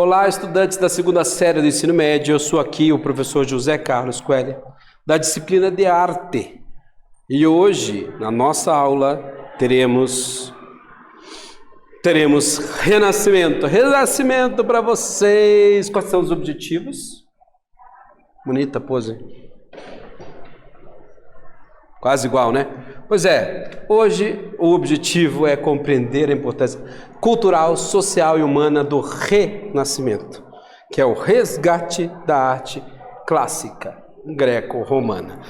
Olá, estudantes da segunda série do ensino médio. Eu sou aqui o professor José Carlos Coelho, da disciplina de arte. E hoje, na nossa aula, teremos renascimento. Renascimento para vocês. Quais são os objetivos? Bonita pose. Quase igual, né? Pois é, hoje o objetivo é compreender a importância cultural, social e humana do renascimento, que é o resgate da arte clássica greco-romana.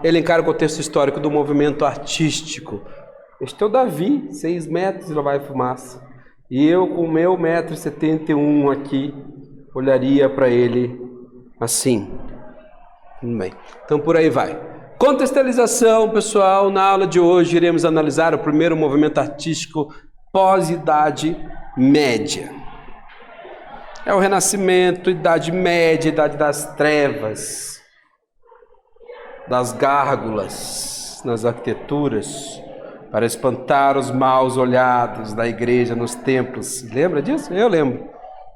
Elencar o contexto histórico do movimento artístico. Este é o Davi, 6 metros e lá vai fumaça. E eu, com o meu 1,71 m aqui, olharia para ele assim. Tudo bem. Então por aí vai. Contextualização, pessoal. Na aula de hoje iremos analisar o primeiro movimento artístico pós-Idade Média. É o Renascimento, Idade Média, Idade das Trevas, das gárgulas nas arquiteturas, para espantar os maus olhados da igreja nos templos. Lembra disso? Eu lembro.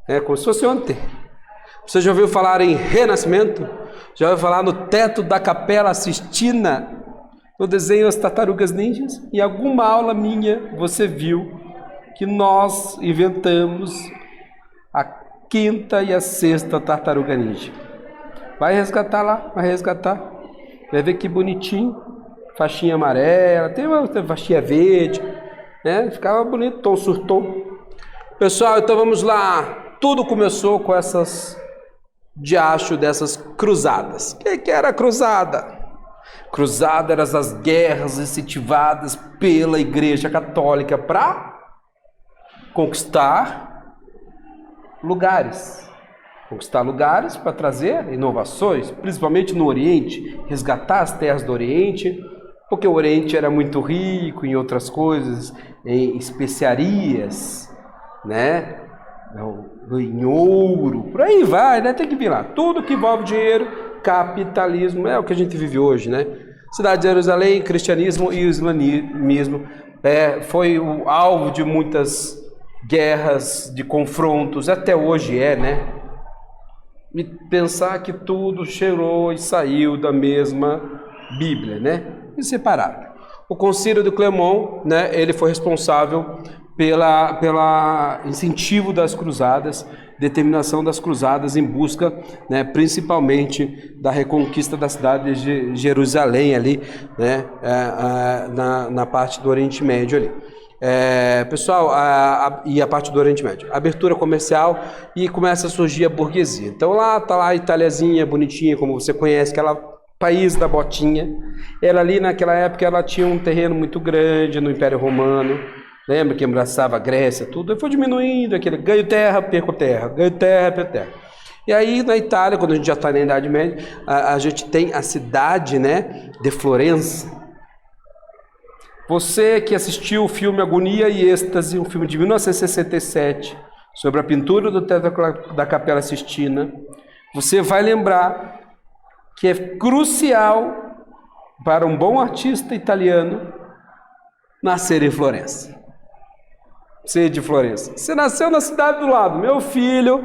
É como se fosse ontem. Você já ouviu falar em Renascimento? Já ouviu falar no teto da Capela Sistina? No desenho As Tartarugas Ninjas? Em alguma aula minha você viu que nós inventamos a 5ª e a 6ª Tartaruga Ninja. Vai resgatar lá, vai resgatar. Vai ver que bonitinho. Faixinha amarela, tem uma faixinha verde, né? Ficava bonito, tom sur tom. Pessoal, então vamos lá. Tudo começou com essas dessas cruzadas. O que era a cruzada? Cruzada eram as guerras incentivadas pela Igreja Católica para conquistar lugares. Conquistar lugares para trazer inovações, principalmente no Oriente, resgatar as terras do Oriente, porque o Oriente era muito rico em outras coisas, em especiarias, né? Em ouro, por aí vai, né? Tem que vir lá. Tudo que envolve dinheiro, capitalismo, é o que a gente vive hoje, né? Cidade de Jerusalém, cristianismo e islamismo foi o alvo de muitas guerras, de confrontos, até hoje né? E pensar que tudo cheirou e saiu da mesma Bíblia, né? E separado. O Concílio de Clermont, né? Ele foi responsável pela incentivo das cruzadas, determinação das cruzadas em busca, né, principalmente da reconquista da cidade de Jerusalém ali, né, na parte do Oriente Médio ali. Pessoal, e a parte do Oriente Médio, abertura comercial e começa a surgir a burguesia. Então lá tá lá a Italiazinha, bonitinha, como você conhece, aquela país da botinha. Ela ali naquela época ela tinha um terreno muito grande no Império Romano. Lembra que abraçava a Grécia, tudo, e foi diminuindo aquele ganho terra, perco terra, ganho terra, perco terra. E aí na Itália, quando a gente já está na Idade Média, a gente tem a cidade, né, de Florença. Você que assistiu o filme Agonia e Êxtase, um filme de 1967, sobre a pintura do teto da Capela Sistina, você vai lembrar que é crucial para um bom artista italiano nascer em Florença. Ser de Florença. Você nasceu na cidade do lado. Meu filho,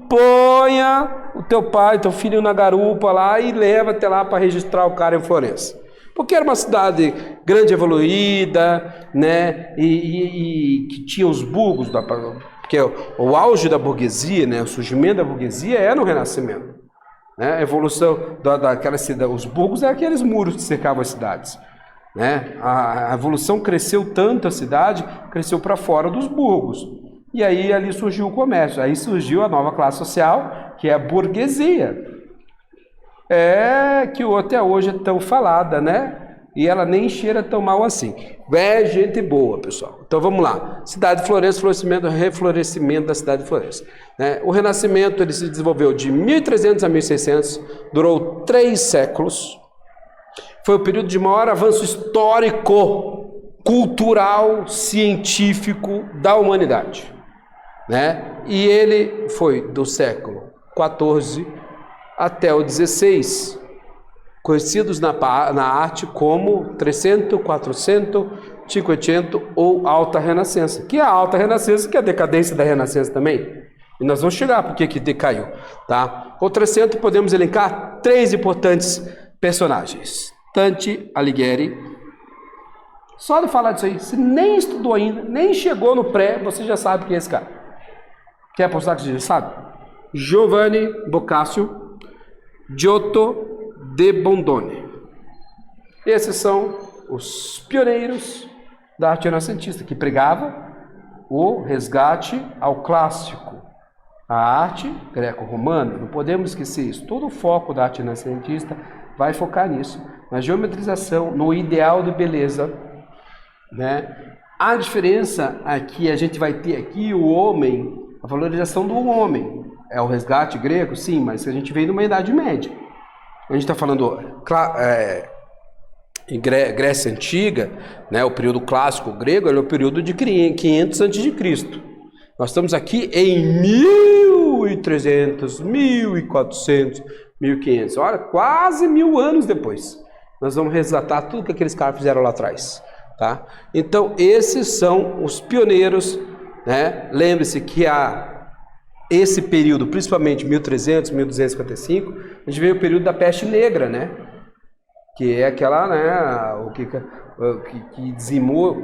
ponha o teu pai, teu filho na garupa lá e leva até lá para registrar o cara em Florença. Porque era uma cidade grande, evoluída, né? E que tinha os burgos, porque o auge da burguesia, né? O surgimento da burguesia é no Renascimento. Né? A evolução daquela cidade, os burgos eram aqueles muros que cercavam as cidades. Né? A evolução cresceu tanto a cidade, cresceu para fora dos burgos. E aí ali surgiu o comércio, aí surgiu a nova classe social, que é a burguesia. Que até hoje é tão falada, né? E ela nem cheira tão mal assim. É gente boa, pessoal. Então vamos lá. Cidade de Florença, reflorescimento da cidade de Florença. Né? O Renascimento ele se desenvolveu de 1300 a 1600, durou 3 séculos. Foi o período de maior avanço histórico, cultural, científico da humanidade. Né? E ele foi do século XIV até o XVI, conhecidos na arte como 300, 400, 500 ou Alta Renascença. Que é a Alta Renascença, que é a decadência da Renascença também. E nós vamos chegar porque que decaiu, tá? O 300 podemos elencar 3 importantes personagens. Dante Alighieri. Só de falar disso aí, se nem estudou ainda, nem chegou no pré, você já sabe quem é esse cara. Quer apostar que você já sabe? Giovanni Boccaccio, Giotto de Bondone. Esses são os pioneiros da arte renascentista, que pregava o resgate ao clássico, a arte greco-romana. Não podemos esquecer isso. Todo o foco da arte renascentista vai focar nisso, na geometrização, no ideal de beleza, né? A diferença aqui, a gente vai ter aqui o homem, a valorização do homem. É o resgate grego? Sim, mas a gente veio numa Idade Média. A gente está falando em Grécia Antiga, né, o período clássico grego, é o período de 500 a.C. Nós estamos aqui em 1300, 1400, 1500. Olha, quase 1000 anos depois. Nós vamos resgatar tudo que aqueles caras fizeram lá atrás. Tá? Então, esses são os pioneiros, né? Lembre-se que esse período, principalmente 1300, 1255, a gente veio o período da peste negra, né? Que é aquela, né, que dizimou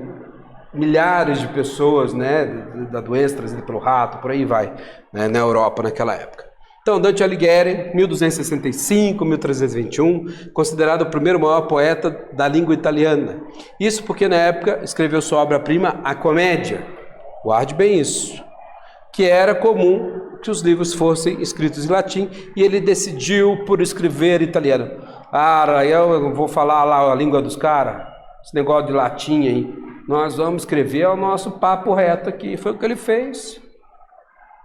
milhares de pessoas, né, da doença trazida pelo rato, por aí vai, né, na Europa naquela época. Então, Dante Alighieri, 1265, 1321, considerado o primeiro maior poeta da língua italiana. Isso porque na época escreveu sua obra-prima, A Comédia. Guarde bem isso. Que era comum que os livros fossem escritos em latim e ele decidiu por escrever italiano. Eu vou falar lá a língua dos caras, esse negócio de latim aí. Nós vamos escrever o nosso papo reto aqui. Foi o que ele fez.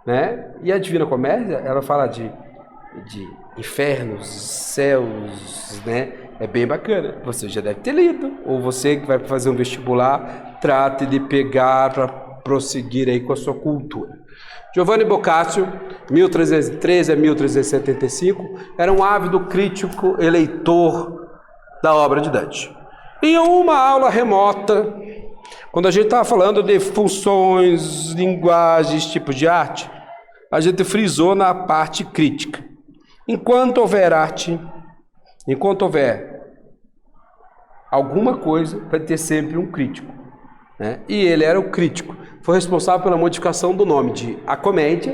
Né? E a Divina Comédia, ela fala de infernos, céus, né? É bem bacana. Você já deve ter lido. Ou você que vai fazer um vestibular, trate de pegar para prosseguir aí com a sua cultura. Giovanni Boccaccio, 1313 a 1375, era um ávido crítico eleitor da obra de Dante. Em uma aula remota, quando a gente estava falando de funções, linguagens, tipos de arte, a gente frisou na parte crítica. Enquanto houver arte, enquanto houver alguma coisa, vai ter sempre um crítico. Né? E ele era o crítico. Foi responsável pela modificação do nome de A Comédia,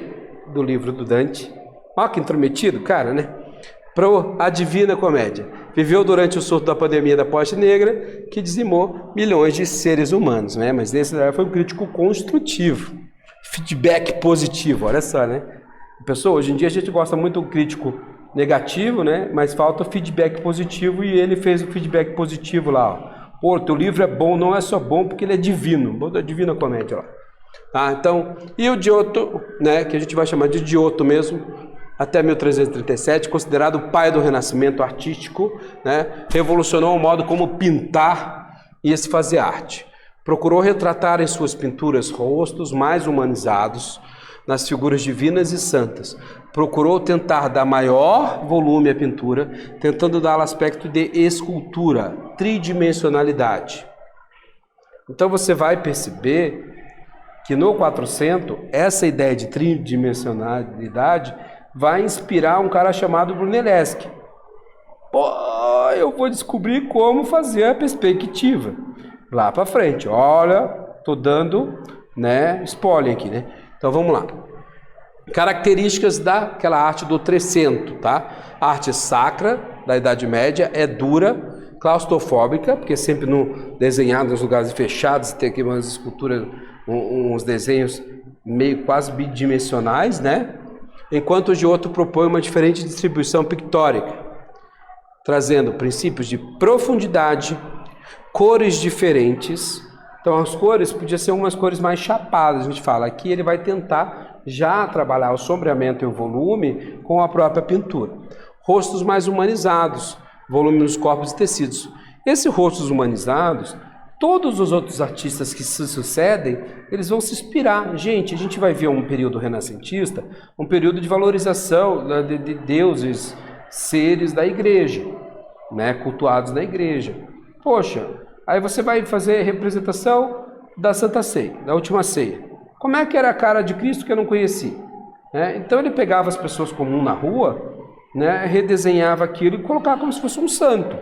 do livro do Dante. Olha que intrometido, cara, né? Para a Divina Comédia. Viveu durante o surto da pandemia da peste negra, que dizimou milhões de seres humanos, né? Mas nesse foi um crítico construtivo. Feedback positivo, olha só, né? Pessoal, hoje em dia a gente gosta muito do crítico negativo, né? Mas falta feedback positivo e ele fez o feedback positivo lá, ó. Pô, teu livro é bom, não é só bom porque ele é divino. Bota a Divina Comédia lá. Tá, então, e o Giotto, né, que a gente vai chamar de Giotto mesmo, até 1337, considerado o pai do Renascimento artístico, né, revolucionou o modo como pintar e se fazer arte. Procurou retratar em suas pinturas rostos mais humanizados, nas figuras divinas e santas. Procurou tentar dar maior volume à pintura, tentando dar aspecto de escultura, tridimensionalidade. Então você vai perceber que no 400, essa ideia de tridimensionalidade vai inspirar um cara chamado Brunelleschi. Pô, eu vou descobrir como fazer a perspectiva lá para frente. Olha, tô dando, né, spoiler aqui, né? Então vamos lá. Características daquela arte do 300, tá? A arte sacra da Idade Média é dura, claustrofóbica, porque sempre desenhado nos lugares fechados, tem aqui umas esculturas, uns desenhos meio quase bidimensionais, né? Enquanto o Giotto propõe uma diferente distribuição pictórica, trazendo princípios de profundidade, cores diferentes. Então as cores podiam ser umas cores mais chapadas, a gente fala. Aqui ele vai tentar já trabalhar o sombreamento e o volume com a própria pintura. Rostos mais humanizados, volume nos corpos e tecidos. Esses rostos humanizados, todos os outros artistas que se sucedem, eles vão se inspirar. Gente, a gente vai ver um período renascentista, um período de valorização de deuses, seres da igreja, né, cultuados na igreja. Poxa, aí você vai fazer representação da Santa Ceia, da Última Ceia. Como é que era a cara de Cristo que eu não conheci? né? Então ele pegava as pessoas comuns na rua, né, redesenhava aquilo e colocava como se fosse um santo.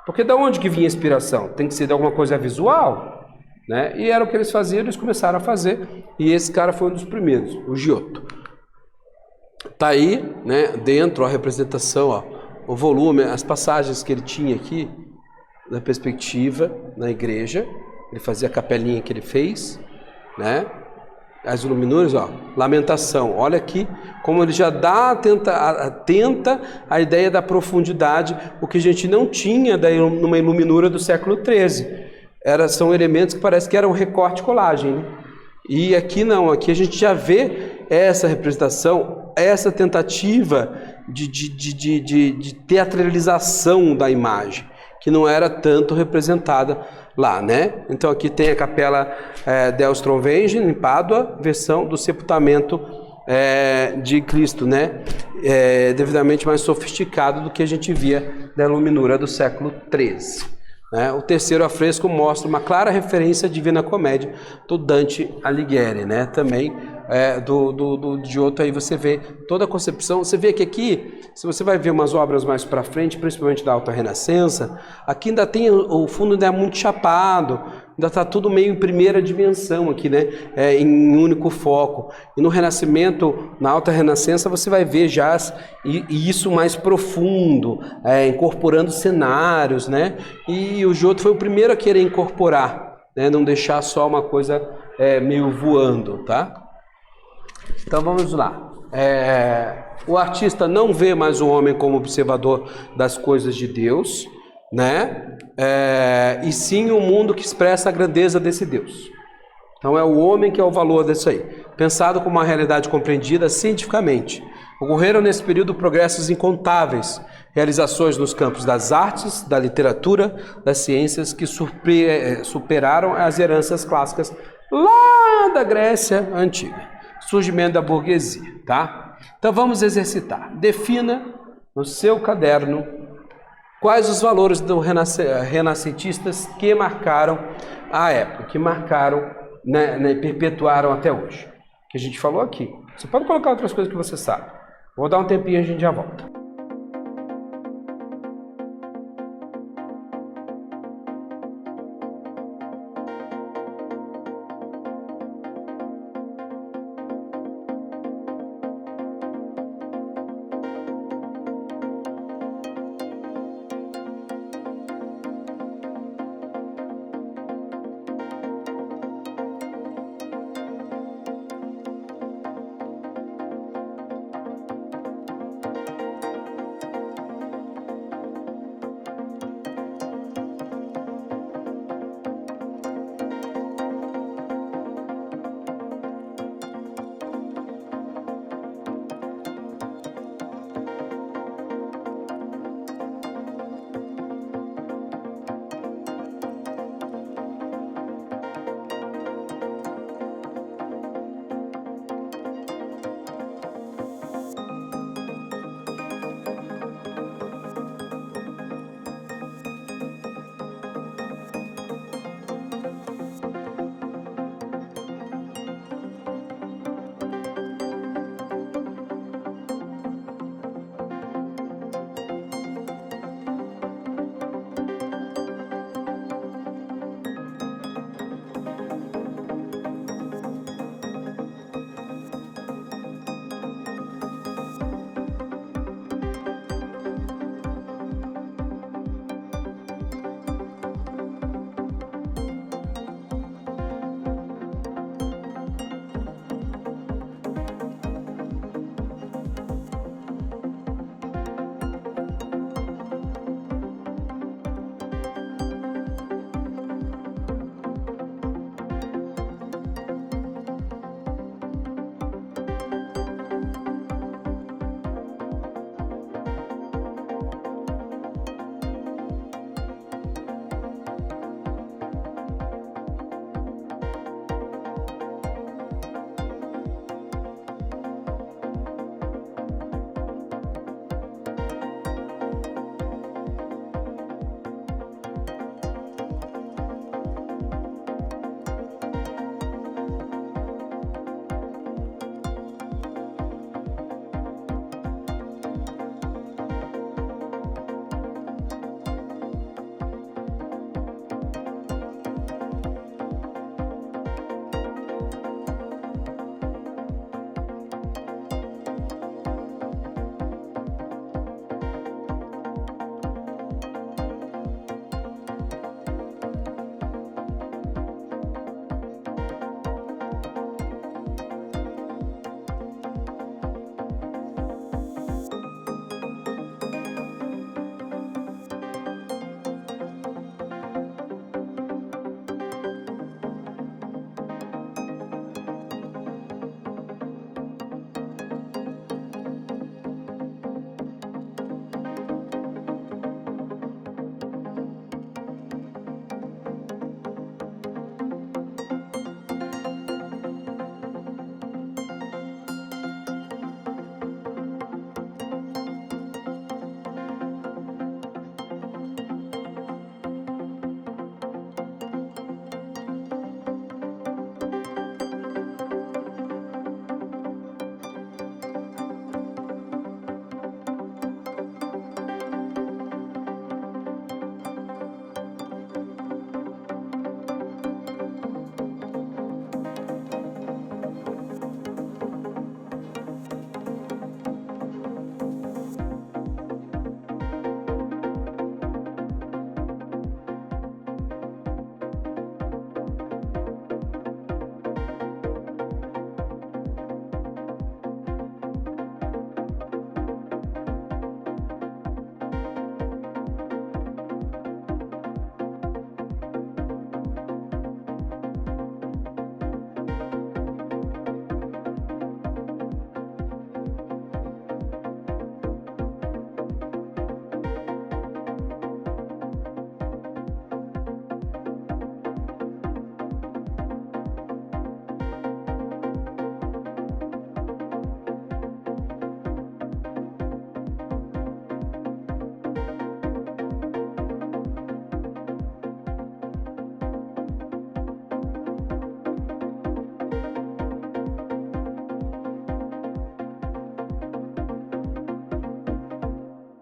Porque da onde que vinha a inspiração? Tem que ser de alguma coisa visual, né? E era o que eles faziam, eles começaram a fazer, e esse cara foi um dos primeiros, o Giotto. Tá aí, né, dentro a representação, ó, o volume, as passagens que ele tinha aqui, na perspectiva, na igreja, ele fazia a capelinha que ele fez, né? As iluminuras, ó, lamentação, olha aqui como ele já dá, tenta a ideia da profundidade, o que a gente não tinha numa iluminura do século XIII. São elementos que parece que eram recorte e colagem, né? E aqui não, aqui a gente já vê essa representação, essa tentativa de teatralização da imagem, que não era tanto representada lá, né? Então aqui tem a capela del Strovenge, em Pádua, versão do sepultamento de Cristo, né? Devidamente mais sofisticado do que a gente via da iluminura do século XIII. Né? O terceiro afresco mostra uma clara referência à Divina Comédia do Dante Alighieri, né? Também do Giotto. Aí você vê toda a concepção. Você vê que aqui, se você vai ver umas obras mais para frente, principalmente da Alta Renascença, aqui ainda tem o fundo ainda é muito chapado, ainda está tudo meio em primeira dimensão aqui, né? Em um único foco. E no Renascimento, na Alta Renascença, você vai ver já isso mais profundo, incorporando cenários, né? E o Giotto foi o primeiro a querer incorporar, né? Não deixar só uma coisa meio voando, tá? Então vamos lá. O artista não vê mais o homem como observador das coisas de Deus, né? E sim o mundo que expressa a grandeza desse Deus. Então é o homem que é o valor disso aí, pensado como uma realidade compreendida cientificamente. Ocorreram nesse período progressos incontáveis, realizações nos campos das artes, da literatura, das ciências que superaram as heranças clássicas lá da Grécia Antiga. Surgimento da burguesia, tá? Então vamos exercitar. Defina no seu caderno quais os valores do renascentistas que marcaram a época, que marcaram, né, perpetuaram até hoje. Que a gente falou aqui. Você pode colocar outras coisas que você sabe. Vou dar um tempinho e a gente já volta.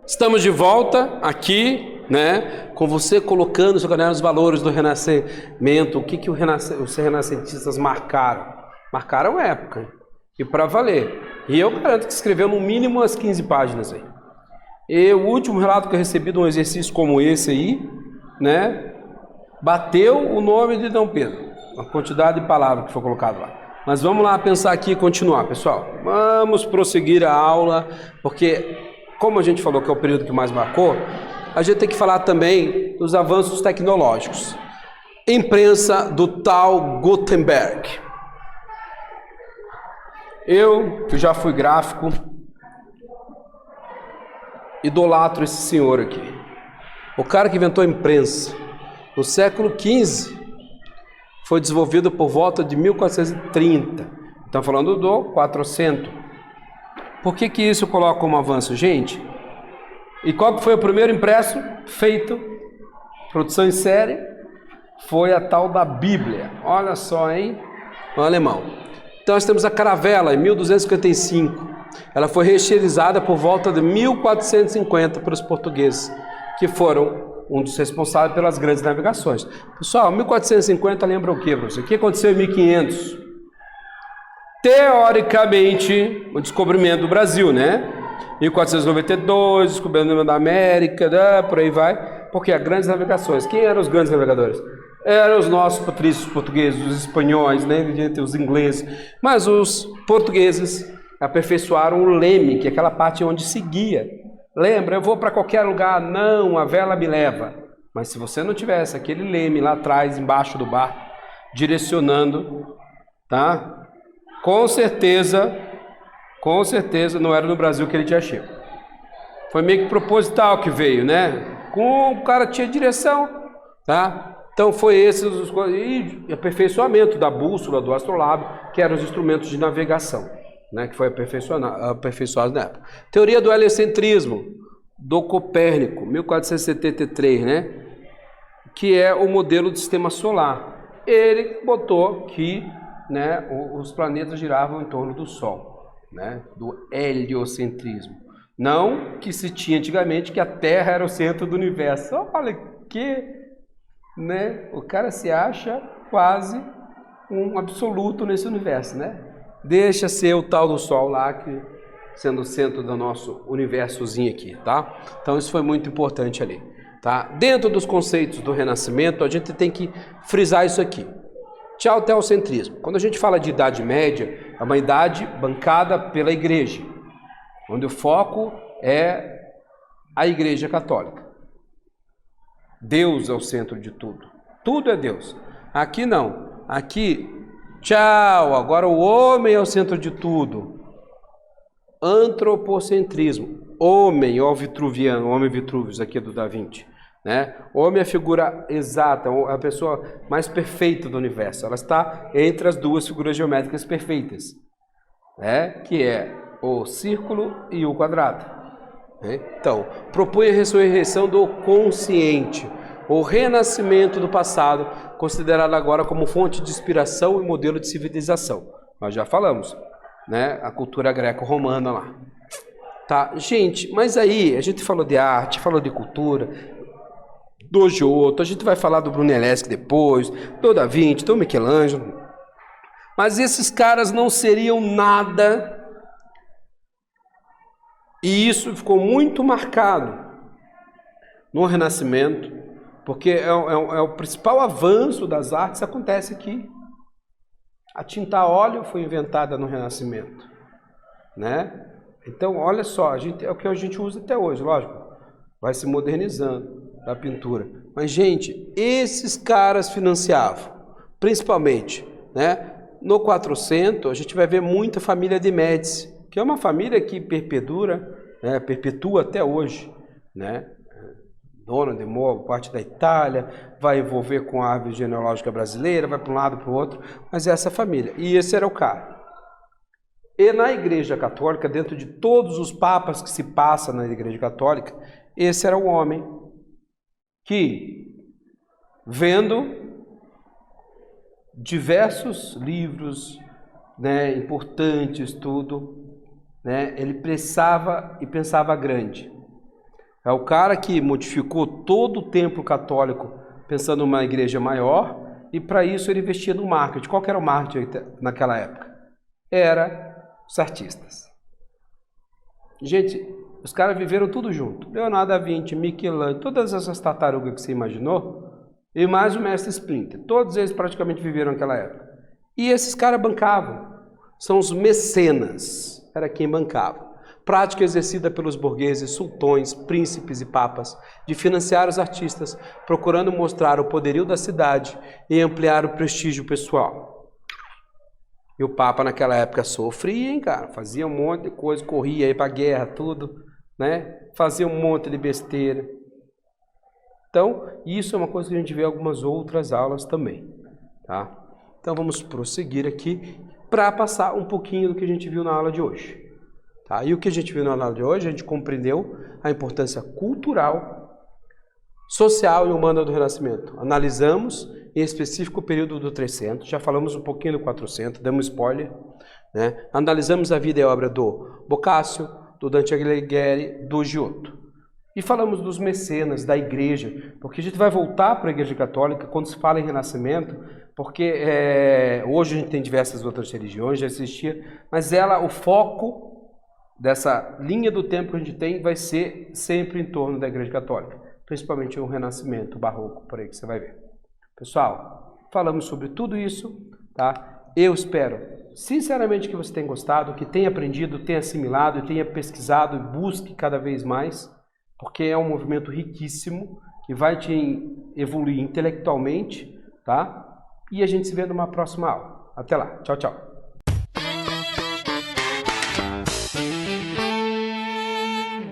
Estamos de volta aqui, né, com você colocando seu caderno os valores do Renascimento. O que os renascentistas marcaram? Marcaram época, e para valer. E eu garanto que escreveu no mínimo umas 15 páginas aí. E o último relato que eu recebi de um exercício como esse aí, né, bateu o nome de Dom Pedro, a quantidade de palavras que foi colocado lá. Mas vamos lá pensar aqui e continuar, pessoal. Vamos prosseguir a aula, porque, como a gente falou que é o período que mais marcou, a gente tem que falar também dos avanços tecnológicos. Imprensa do tal Gutenberg. Eu, que já fui gráfico, idolatro esse senhor aqui. O cara que inventou a imprensa no século XV foi desenvolvido por volta de 1430. Estamos falando do 400. Por que isso coloca como avanço, gente? E qual que foi o primeiro impresso feito? Produção em série? Foi a tal da Bíblia. Olha só, hein? No alemão. Então nós temos a caravela em 1255. Ela foi reesterilizada por volta de 1450 pelos portugueses, que foram um dos responsáveis pelas grandes navegações. Pessoal, 1450 lembra o que, professor? O que aconteceu em 1500? Teoricamente, o descobrimento do Brasil, né? 1492, descobrimento da América, por aí vai. Porque as grandes navegações. Quem eram os grandes navegadores? Eram os nossos patrícios portugueses, os espanhóis, né? Os ingleses. Mas os portugueses aperfeiçoaram o leme, que é aquela parte onde seguia. Lembra, eu vou para qualquer lugar, não, a vela me leva. Mas se você não tivesse aquele leme lá atrás, embaixo do barco, direcionando, tá? Com certeza não era no Brasil que ele tinha chego. Foi meio que proposital que veio, né? Com o cara tinha direção, tá? Então foi esse e aperfeiçoamento da bússola, do astrolábio, que eram os instrumentos de navegação, né, que foi aperfeiçoado na época. Teoria do heliocentrismo, do Copérnico, 1473, né, que é o modelo do sistema solar. Ele botou que, né, os planetas giravam em torno do Sol, né, do heliocentrismo. Não que se tinha antigamente que a Terra era o centro do universo. Olha que, né, o cara se acha quase um absoluto nesse universo, né? Deixa ser o tal do Sol lá, que sendo o centro do nosso universozinho aqui, tá? Então isso foi muito importante ali, tá? Dentro dos conceitos do Renascimento, a gente tem que frisar isso aqui. Tchau, teocentrismo. Quando a gente fala de Idade Média, é uma idade bancada pela Igreja, onde o foco é a Igreja Católica. Deus é o centro de tudo. Tudo é Deus. Aqui não. Aqui, tchau, agora o homem é o centro de tudo. Antropocentrismo. Homem, ó vitruviano, homem Vitruvius, aqui do Da Vinci, né? Homem é a figura exata, a pessoa mais perfeita do universo. Ela está entre as duas figuras geométricas perfeitas, né? Que é o círculo e o quadrado. Então, propõe a ressurreição do consciente, o renascimento do passado, considerado agora como fonte de inspiração e modelo de civilização. Nós já falamos, né? A cultura greco-romana lá. Tá, gente, mas aí a gente falou de arte, falou de cultura, do Giotto, a gente vai falar do Brunelleschi depois, do Da Vinci, do Michelangelo. Mas esses caras não seriam nada. E isso ficou muito marcado no Renascimento, porque é o principal avanço das artes acontece aqui. A tinta a óleo foi inventada no Renascimento, né? Então, olha só, é o que a gente usa até hoje, lógico, vai se modernizando a pintura. Mas, gente, esses caras financiavam, principalmente, né? No 400, a gente vai ver muita família de Médici, que é uma família que perpetua até hoje, né? Dona de Movo, parte da Itália, vai envolver com a árvore genealógica brasileira, vai para um lado para o outro, mas é essa família. E esse era o cara. E na Igreja Católica, dentro de todos os papas que se passa na Igreja Católica, esse era o homem que, vendo diversos livros, né, importantes, tudo, né, ele pensava grande. É o cara que modificou todo o templo católico pensando numa igreja maior, e para isso ele investia no marketing. Qual que era o marketing naquela época? Era os artistas. Gente, os caras viveram tudo junto. Leonardo da Vinci, Michelangelo, todas essas tartarugas que você imaginou, e mais o mestre Splinter. Todos eles praticamente viveram naquela época. E esses caras bancavam. São os mecenas. Era quem bancava. Prática exercida pelos burgueses, sultões, príncipes e papas, de financiar os artistas, procurando mostrar o poderio da cidade e ampliar o prestígio pessoal. E o Papa naquela época sofria, hein, cara? Fazia um monte de coisa, corria aí pra guerra, tudo, né? Fazia um monte de besteira. Então, isso é uma coisa que a gente vê em algumas outras aulas também, tá? Então, vamos prosseguir aqui para passar um pouquinho do que a gente viu na aula de hoje. Tá? E o que a gente viu na aula de hoje, a gente compreendeu a importância cultural, social e humana do Renascimento. Analisamos, em específico, o período do 300, já falamos um pouquinho do 400, damos spoiler, né? Analisamos a vida e obra do Boccaccio, do Dante Alighieri, do Giotto. E falamos dos mecenas, da igreja, porque a gente vai voltar para a igreja católica quando se fala em Renascimento, porque hoje a gente tem diversas outras religiões, já existia, mas o foco dessa linha do tempo que a gente tem vai ser sempre em torno da igreja católica, principalmente o Renascimento, o Barroco, por aí que você vai ver. Pessoal, falamos sobre tudo isso, tá? Eu espero, sinceramente, que você tenha gostado, que tenha aprendido, tenha assimilado, tenha pesquisado e busque cada vez mais, porque é um movimento riquíssimo, que vai te evoluir intelectualmente, tá? E a gente se vê numa próxima aula. Até lá. Tchau, tchau.